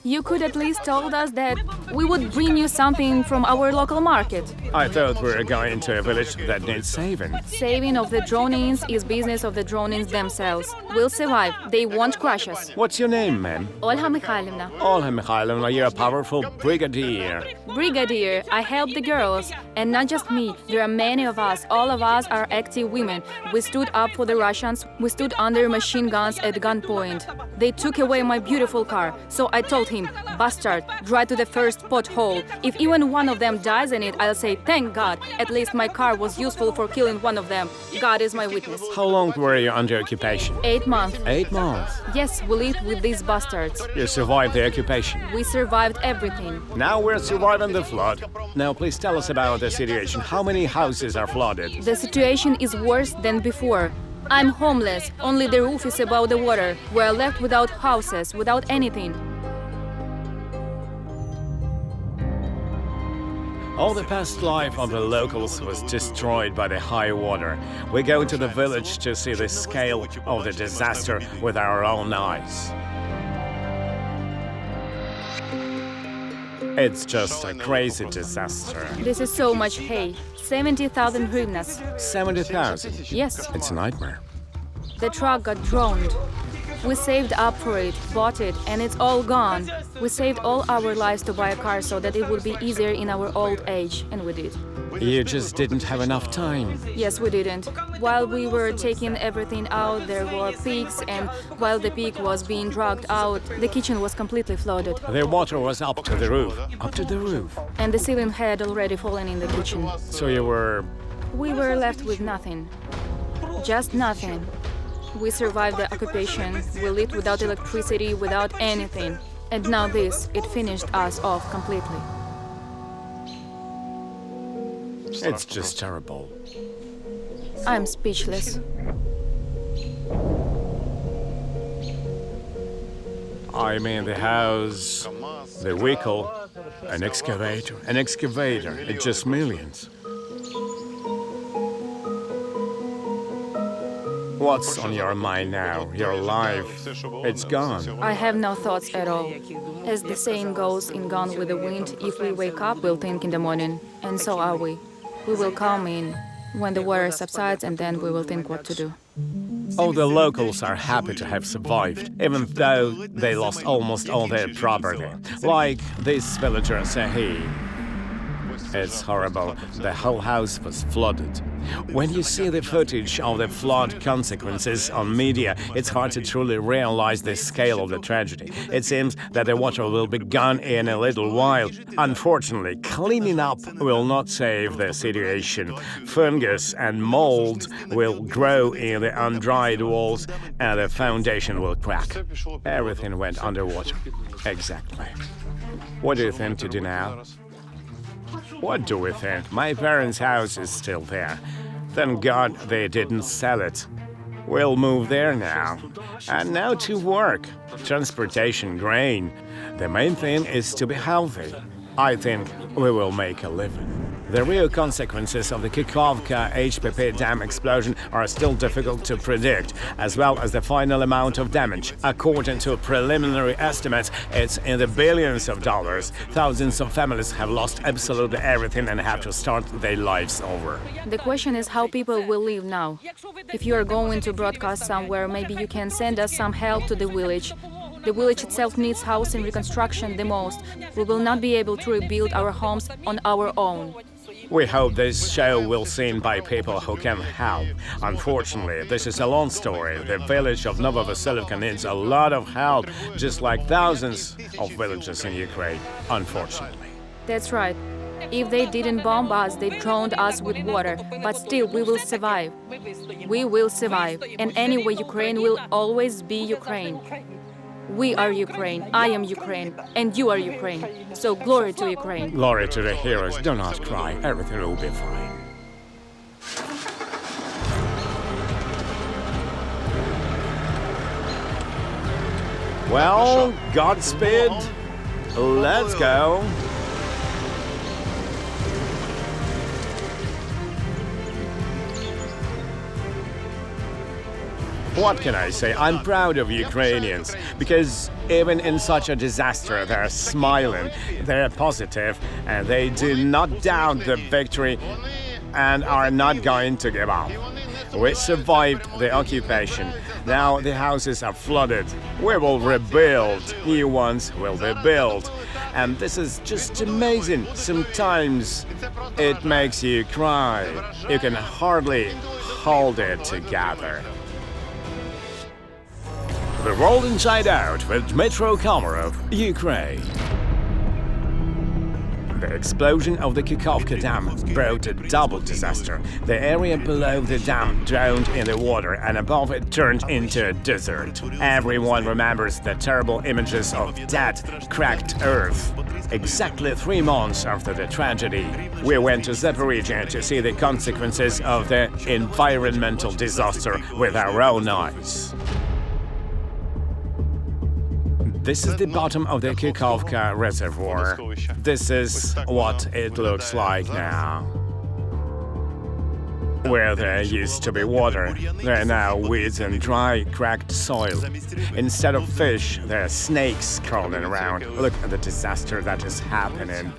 You could at least told us that we would bring you something from our local market. I thought we were going to a village that needs saving. Saving of the drones is business of the drones themselves. We'll survive. They won't crush us. What's your name, ma'am? Olga Mikhailovna. Olga Mikhailovna, you're a powerful brigadier. Brigadier, I help the girls. And not just me. There are many of us. All of us are active women. We stood up for the Russians. We stood under machine guns at gunpoint. They took away my beautiful car. So I told him, bastard, drive to the first pothole. If even one of them dies in it, I'll say, thank God. At least my car was useful for killing one of them. God is my witness. How long were you under occupation? 8 months. 8 months? Yes, we lived with these bastards. You survived the occupation? We survived everything. Now we're surviving the flood. Now please tell us about the situation. How many houses are flooded? The situation is worse than before. I'm homeless. Only the roof is above the water. We're left without houses, without anything. All the past life of the locals was destroyed by the high water. We go to the village to see the scale of the disaster with our own eyes. It's just a crazy disaster. This is so much hay. 70,000 hryvnias. 70,000? Yes. It's a nightmare. The truck got drowned. We saved up for it, bought it, and it's all gone. We saved all our lives to buy a car so that it would be easier in our old age, and we did. You just didn't have enough time. Yes, we didn't. While we were taking everything out, there were pigs, and while the pig was being dragged out, the kitchen was completely flooded. The water was up to the roof. Up to the roof. And the ceiling had already fallen in the kitchen. So you were... We were left with nothing. Just nothing. We survived the occupation. We lived without electricity, without anything. And now this, it finished us off completely. It's just terrible. I'm speechless. I mean the house, the vehicle, an excavator. It's just millions. What's on your mind now? Your life, it's gone. I have no thoughts at all. As the saying goes in Gone with the Wind, if we wake up, we'll think in the morning. And so are we. We will come in when the water subsides, and then we will think what to do. All the locals are happy to have survived, even though they lost almost all their property. Like this villager Sahi. It's horrible. The whole house was flooded. When you see the footage of the flood consequences on media, it's hard to truly realize the scale of the tragedy. It seems that the water will be gone in a little while. Unfortunately, cleaning up will not save the situation. Fungus and mold will grow in the undried walls, and the foundation will crack. Everything went underwater. Exactly. What do you think to do now? What do we think? My parents' house is still there. Thank God they didn't sell it. We'll move there now. And now to work. Transportation, grain. The main thing is to be healthy. I think we will make a living. The real consequences of the Kakhovka HPP dam explosion are still difficult to predict, as well as the final amount of damage. According to preliminary estimates, it's in the billions of dollars. Thousands of families have lost absolutely everything and have to start their lives over. The question is how people will live now. If you are going to broadcast somewhere, maybe you can send us some help to the village. The village itself needs housing reconstruction the most. We will not be able to rebuild our homes on our own. We hope this show will be seen by people who can help. Unfortunately, this is a long story. The village of Novovasiliivka needs a lot of help, just like thousands of villages in Ukraine, unfortunately. That's right. If they didn't bomb us, they drowned us with water. But still, we will survive. We will survive. And anyway, Ukraine will always be Ukraine. We are Ukraine, I am Ukraine, and you are Ukraine. So glory to Ukraine. Glory to the heroes. Do not cry. Everything will be fine. Well, Godspeed. Let's go. What can I say? I'm proud of Ukrainians, because even in such a disaster, they're smiling, they're positive, and they do not doubt the victory and are not going to give up. We survived the occupation. Now the houses are flooded. We will rebuild. New ones will be built. And this is just amazing. Sometimes it makes you cry. You can hardly hold it together. The World Inside Out with Dmytro Komarov, Ukraine. The explosion of the Kakhovka Dam brought a double disaster. The area below the dam drowned in the water and above it turned into a desert. Everyone remembers the terrible images of dead, cracked earth. Exactly 3 months after the tragedy, we went to Zaporizhzhia to see the consequences of the environmental disaster with our own eyes. This is the bottom of the Kakhovka Reservoir. This is what it looks like now. Where there used to be water, there are now weeds and dry, cracked soil. Instead of fish, there are snakes crawling around. Look at the disaster that is happening.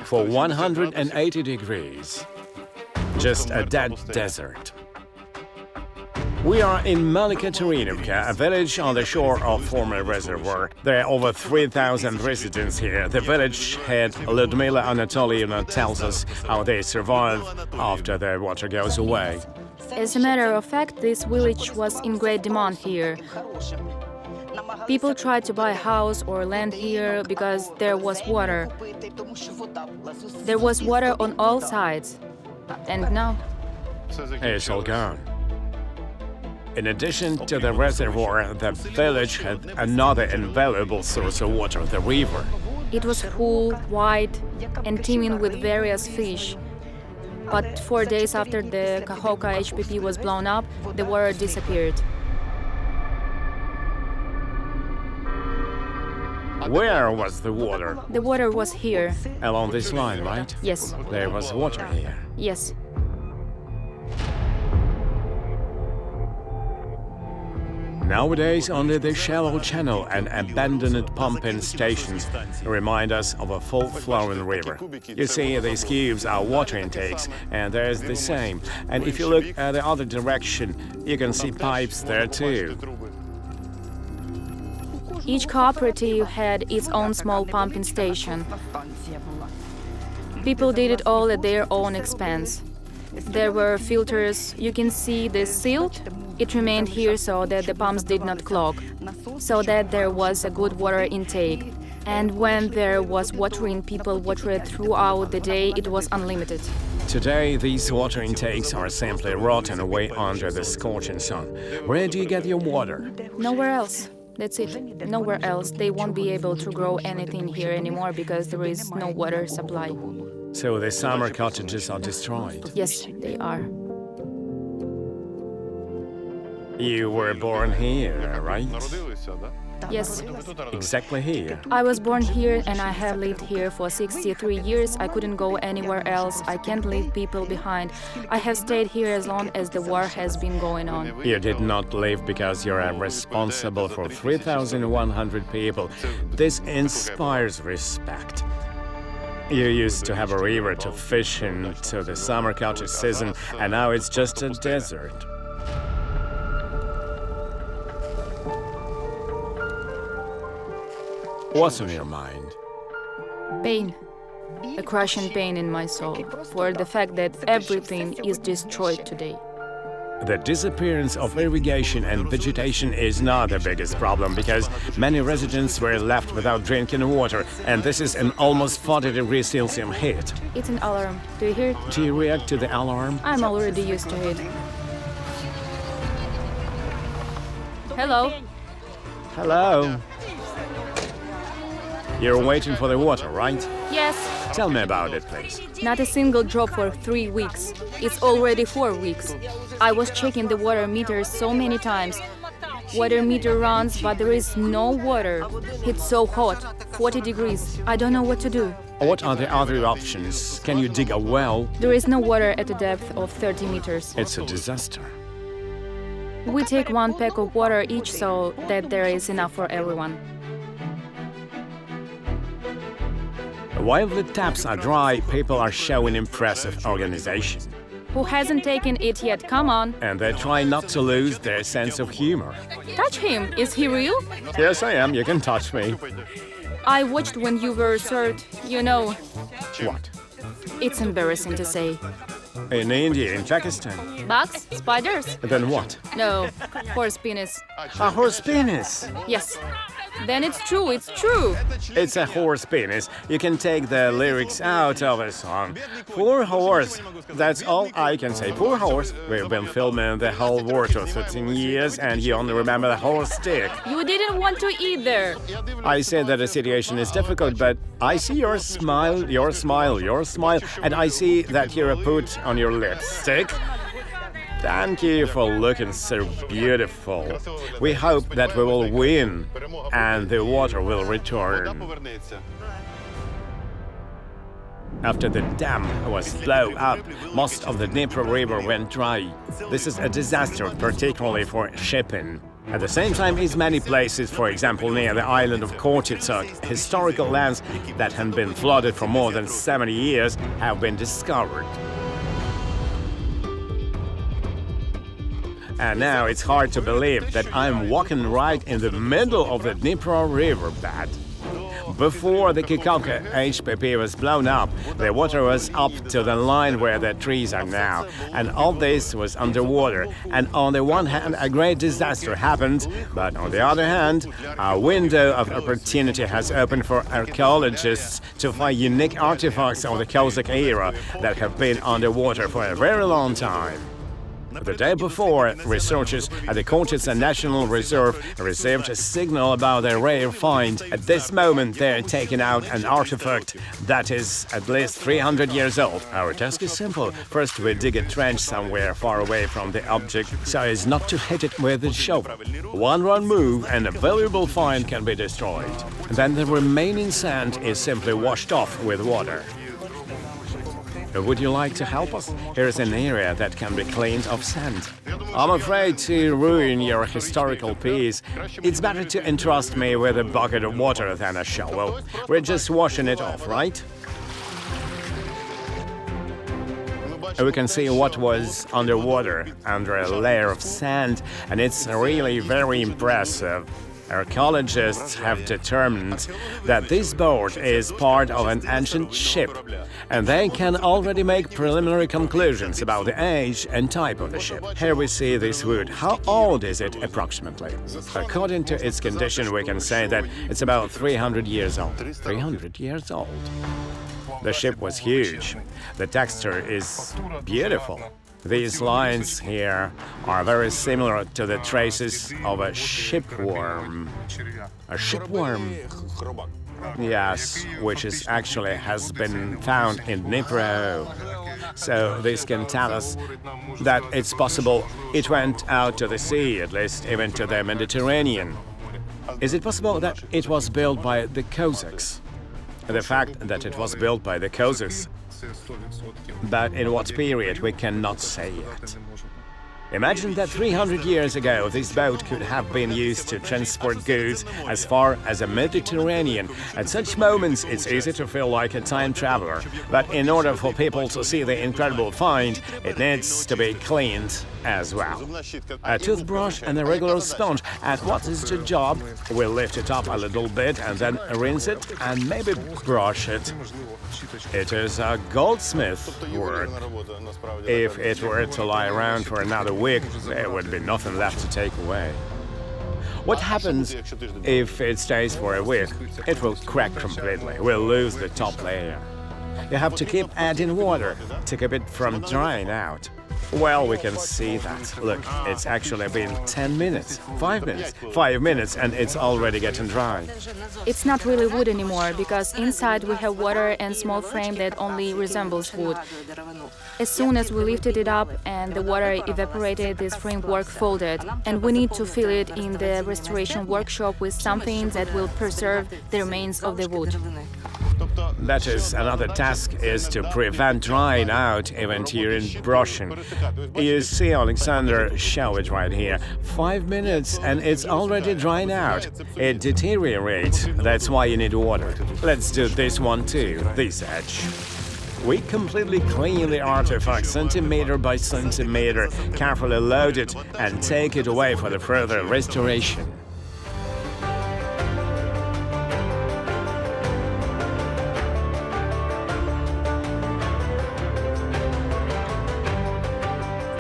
For 180 degrees, just a dead desert. We are in Malika-Terinovka, a village on the shore of former reservoir. There are over 3,000 residents here. The village head, Lyudmila Anatolievna, tells us how they survive after the water goes away. As a matter of fact, this village was in great demand here. People tried to buy a house or land here because there was water. There was water on all sides. And now? It's all gone. In addition to the reservoir, the village had another invaluable source of water, the river. It was full, wide, and teeming with various fish. But 4 days after the Kakhovka HPP was blown up, the water disappeared. Where was the water? The water was here. Along this line, right? Yes. There was water here. Yes. Nowadays, only the shallow channel and abandoned pumping stations remind us of a full-flowing river. You see, these cubes are water intakes, and there's the same. And if you look at the other direction, you can see pipes there too. Each cooperative had its own small pumping station. People did it all at their own expense. There were filters. You can see the silt. It remained here so that the pumps did not clog, so that there was a good water intake. And when there was watering, people watered throughout the day. It was unlimited. Today, these water intakes are simply rotting away under the scorching sun. Where do you get your water? Nowhere else. That's it. Nowhere else. They won't be able to grow anything here anymore because there is no water supply. So the summer cottages are destroyed? Yes, they are. You were born here, right? Yes, Exactly here. I was born here and I have lived here for 63 years. I couldn't go anywhere else. I can't leave people behind. I have stayed here as long as the war has been going on. You did not leave because you're responsible for 3,100 people. This inspires respect. You used to have a river to fish in to the summer cottage season, and now it's just a desert. What's on your mind? Pain. A crushing pain in my soul for the fact that everything is destroyed today. The disappearance of irrigation and vegetation is not the biggest problem because many residents were left without drinking water, and this is an almost 40 degrees Celsius heat. It's an alarm. Do you hear it? Do you react to the alarm? I'm already used to it. Hello. Hello. You're waiting for the water, right? Yes. Tell me about it, please. Not a single drop for 3 weeks. It's already 4 weeks. I was checking the water meters so many times. Water meter runs, but there is no water. It's so hot, 40 degrees. I don't know what to do. What are the other options? Can you dig a well? There is no water at a depth of 30 meters. It's a disaster. We take 1 pack of water each so that there is enough for everyone. While the taps are dry, people are showing impressive organization. Who hasn't taken it yet? Come on. And they try not to lose their sense of humor. Touch him. Is he real? Yes, I am. You can touch me. I watched when you were served. You know, What? it's embarrassing to say. In India, in Pakistan. Bugs? Spiders? Then what? No. Horse penis. A horse penis. Yes. Then it's true, it's true. It's a horse penis. You can take the lyrics out of a song. Poor horse. That's all I can say. Poor horse. We've been filming the whole war for 13 years and you only remember the horse stick. You didn't want to either. I said that the situation is difficult, but I see your smile, your smile, your smile, and I see that you're put on your lipstick. Thank you for looking so beautiful. We hope that we will win and the water will return. After the dam was blown up, most of the Dnipro River went dry. This is a disaster, particularly for shipping. At the same time, in many places, for example near the island of Kherson, historical lands that had been flooded for more than 70 years have been discovered. And now it's hard to believe that I'm walking right in the middle of the Dnipro riverbed. Before the Kakhovka HPP was blown up, the water was up to the line where the trees are now, and all this was underwater. And on the one hand, a great disaster happened, but on the other hand, a window of opportunity has opened for archaeologists to find unique artifacts of the Cossack era that have been underwater for a very long time. The day before, researchers at the Kakhovka National Reserve received a signal about a rare find. At this moment, they're taking out an artifact that is at least 300 years old. Our task is simple. First, we dig a trench somewhere far away from the object so as not to hit it with a shovel. One wrong move and a valuable find can be destroyed. Then the remaining sand is simply washed off with water. Would you like to help us? Here's an area that can be cleaned of sand. I'm afraid to ruin your historical piece. It's better to entrust me with a bucket of water than a shovel. We're just washing it off, right? We can see what was underwater, under a layer of sand, and it's really very impressive. Archaeologists have determined that this boat is part of an ancient ship, and they can already make preliminary conclusions about the age and type of the ship. Here we see this wood. How old is it approximately? According to its condition, we can say that it's about 300 years old. 300 years old. The ship was huge. The texture is beautiful. These lines here are very similar to the traces of a shipworm. A shipworm? Yes, which is actually has been found in Dnipro. So this can tell us that it's possible it went out to the sea, at least even to the Mediterranean. Is it possible that it was built by the Cossacks? The fact that it was built by the Cossacks, but in what period we cannot say yet. Imagine that 300 years ago this boat could have been used to transport goods as far as the Mediterranean. At such moments it's easy to feel like a time traveler, but in order for people to see the incredible find, it needs to be cleaned as well. A toothbrush and a regular sponge, and what is the job? We'll lift it up a little bit and then rinse it and maybe brush it. It is a goldsmith work. If it were to lie around for another week, there would be nothing left to take away. What happens if it stays for a week? It will crack completely. We'll lose the top layer. You have to keep adding water to keep it from drying out. Well, we can see that. Look, it's actually been 10 minutes, 5 minutes, 5 minutes, and it's already getting dry. It's not really wood anymore, because inside we have water and small frame that only resembles wood. As soon as we lifted it up and the water evaporated, this framework folded, and we need to fill it in the restoration workshop with something that will preserve the remains of the wood. That is, another task is to prevent drying out even during brushing. You see Alexander show it right here. 5 minutes and it's already drying out. It deteriorates, that's why you need water. Let's do this one too, this edge. We completely clean the artifact centimeter by centimeter, carefully load it and take it away for the further restoration.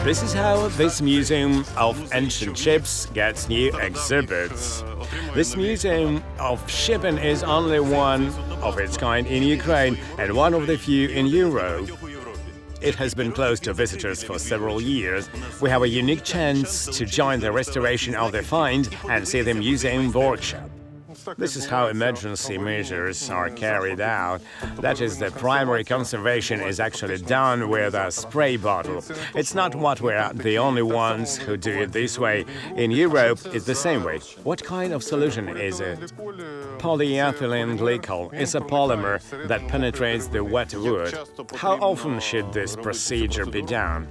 This is how this Museum of Ancient Ships gets new exhibits. This Museum of Shipping is only one of its kind in Ukraine and one of the few in Europe. It has been closed to visitors for several years. We have a unique chance to join the restoration of the find and see the museum workshop. This is how emergency measures are carried out. That is, the primary conservation is actually done with a spray bottle. It's not what we're the only ones who do it this way. In Europe, it's the same way. What kind of solution is it? Polyethylene glycol is a polymer that penetrates the wet wood. How often should this procedure be done?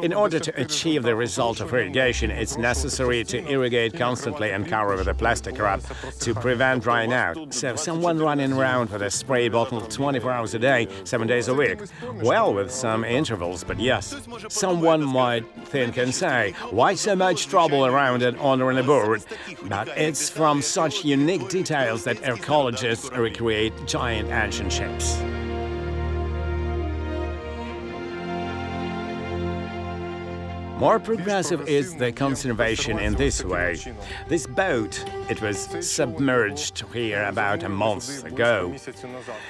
In order to achieve the result of irrigation, it's necessary to irrigate constantly and cover with a plastic wrap to prevent drying out. So someone running around with a spray bottle 24 hours a day, 7 days a week. Well, with some intervals, but yes. Someone might think and say, why so much trouble around it under and aboard? But it's from such unique details that archaeologists recreate giant ancient ships. More progressive is the conservation in this way. This boat, it was submerged here about a month ago.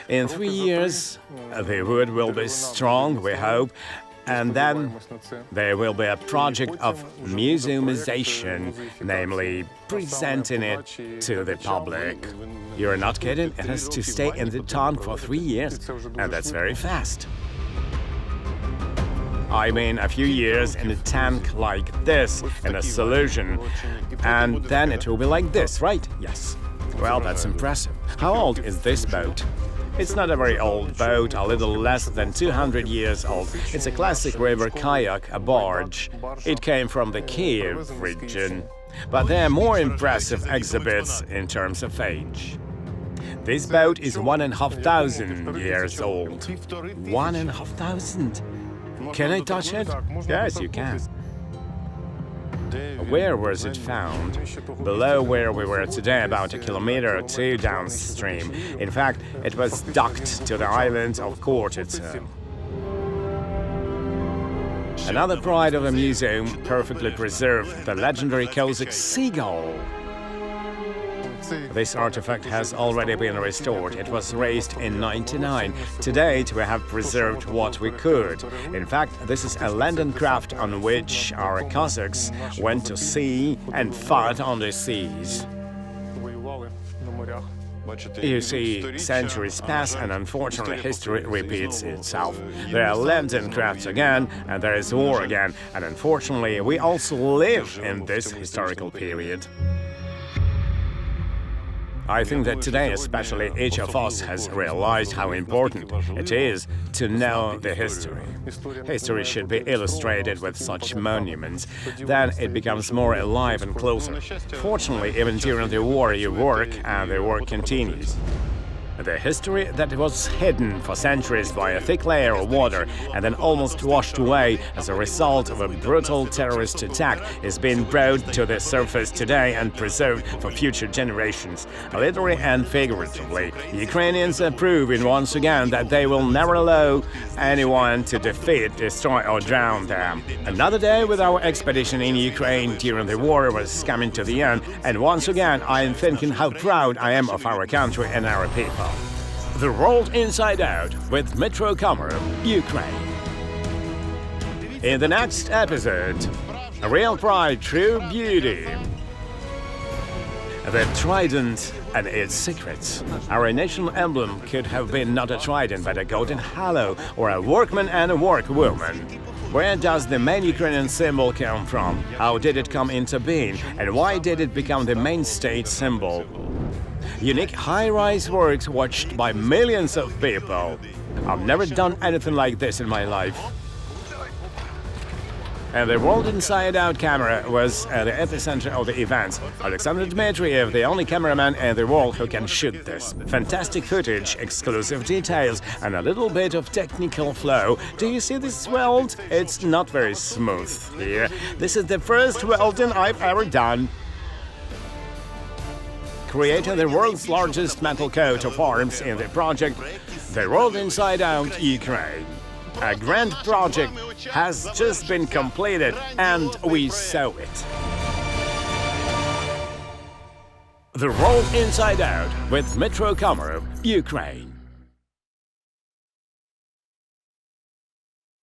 In 3 years, the wood will be strong, we hope, and then there will be a project of museumization, namely presenting it to the public. You're not kidding? It has to stay in the tank for 3 years, and that's very fast. I mean, a few years in a tank like this, in a solution, and then it will be like this, right? Yes. Well, that's impressive. How old is this boat? It's not a very old boat, a little less than 200 years old. It's a classic river kayak, a barge. It came from the Kiev region. But there are more impressive exhibits in terms of age. This boat is 1,500 years old. 1,500? Can I touch it? Yes, you can. Where was it found? Below where we were today, about 1 kilometer or 2 downstream. In fact, it was docked to the island of Kherson. Another pride of the museum, perfectly preserved, the legendary Cossack seagull. This artifact has already been restored. It was raised in '99. To date, we have preserved what we could. In fact, this is a landing craft on which our Cossacks went to sea and fought on the seas. You see, centuries pass and unfortunately history repeats itself. There are lands and crafts again, and there is war again, and unfortunately we also live in this historical period. I think that today, especially, each of us has realized how important it is to know the history. History should be illustrated with such monuments, then it becomes more alive and closer. Fortunately, even during the war you work, and the work continues. The history that was hidden for centuries by a thick layer of water and then almost washed away as a result of a brutal terrorist attack is being brought to the surface today and preserved for future generations. Literally and figuratively, Ukrainians are proving once again that they will never allow anyone to defeat, destroy or drown them. Another day with our expedition in Ukraine during the war was coming to the end, and once again I am thinking how proud I am of our country and our people. The World Inside Out with Dmytro Komarov, Ukraine. In the next episode, Real Pride, True Beauty. The Trident and its secrets. Our national emblem could have been not a trident but a golden halo or a workman and a workwoman. Where does the main Ukrainian symbol come from? How did it come into being? And why did it become the main state symbol? Unique high-rise works watched by millions of people. I've never done anything like this in my life. And the World Inside Out camera was at the epicenter of the events. Alexander Dmitriev, the only cameraman in the world who can shoot this. Fantastic footage, exclusive details, and a little bit of technical flow. Do you see this weld? It's not very smooth here. This is the first welding I've ever done. Creating the world's largest metal coat of arms in the project The World Inside Out Ukraine. A grand project has just been completed and we saw it. The World Inside Out with Dmytro Komarov, Ukraine.